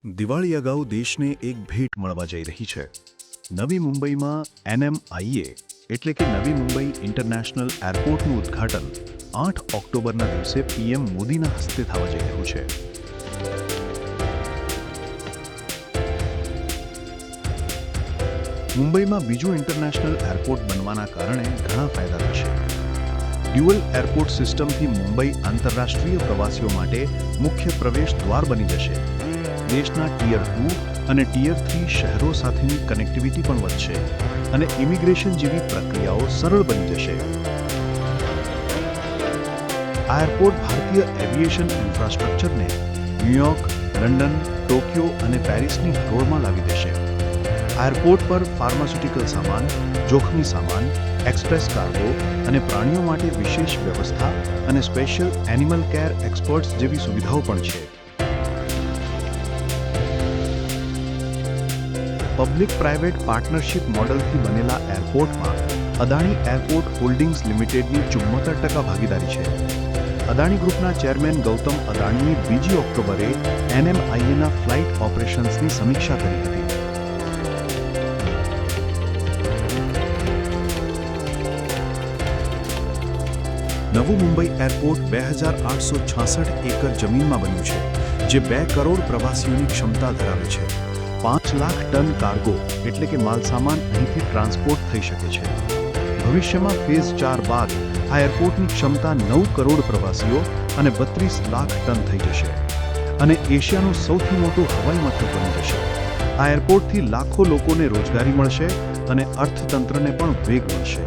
દિવાળી અગાઉ દેશને એક ભેટ મળવા જઈ રહી છે. નવી મુંબઈમાં NMIA એટલે કે નવી મુંબઈ ઇન્ટરનેશનલ એરપોર્ટનું ઉદ્ઘાટન 8 ઓક્ટોબરના દિવસે PM મોદીના હસ્તે થવા જઈ રહ્યું છે. મુંબઈમાં બીજું ઇન્ટરનેશનલ એરપોર્ટ બનવાના કારણે ઘણા ફાયદા થશે. ડ્યુઅલ એરપોર્ટ સિસ્ટમથી મુંબઈ આંતરરાષ્ટ્રીય પ્રવાસીઓ માટે મુખ્ય પ્રવેશ દ્વાર બની જશે. દેશના ટિયર 2 અને ટિયર 3 શહેરો સાથેની કનેક્ટિવિટી પણ વધશે અને ઇમિગ્રેશન જેવી પ્રક્રિયાઓ સરળ બની જશે. આ એરપોર્ટ ભારતીય એવિએશન ઇન્ફ્રાસ્ટ્રક્ચરને ન્યૂયોર્ક, લંડન, ટોક્યો અને પેરિસની હરોળમાં લાવી દેશે. આ એરપોર્ટ પર ફાર્માસ્યુટિકલ સામાન, જોખમી સામાન, એક્સપ્રેસ કાર્ગો અને પ્રાણીઓ માટે વિશેષ વ્યવસ્થા અને સ્પેશિયલ એનિમલ કેર એક્સપર્ટ્સ જેવી સુવિધાઓ પણ છે. પબ્લિક પ્રાઇવેટ પાર્ટનરશિપ મોડલથી બનેલા એરપોર્ટમાં અદાણી એરપોર્ટ હોલ્ડિંગ્સ લિમિટેડની 74% ભાગીદારી છે. અદાણી ગ્રુપના ચેરમેન ગૌતમ અદાણીએ 2 ઓક્ટોબરે NMIAના ફ્લાઇટ ઓપરેશન્સની સમીક્ષા કરી હતી. નવું મુંબઈ એરપોર્ટ 2866 એકર જમીનમાં બન્યું છે, જે 2 કરોડ પ્રવાસીઓની ક્ષમતા ધરાવે છે. 5 લાખ ટન કાર્ગો એટલે કે માલસામાન અહીંથી ટ્રાન્સપોર્ટ થઈ શકે છે. ભવિષ્યમાં ફેઝ 4 બાદ આ એરપોર્ટની ક્ષમતા 9 કરોડ પ્રવાસીઓ અને 32 લાખ ટન થઈ જશે અને એશિયાનું સૌથી મોટું હવાઈ મથક બની જશે. આ એરપોર્ટથી લાખો લોકોને રોજગારી મળશે અને અર્થતંત્રને પણ વેગ મળશે.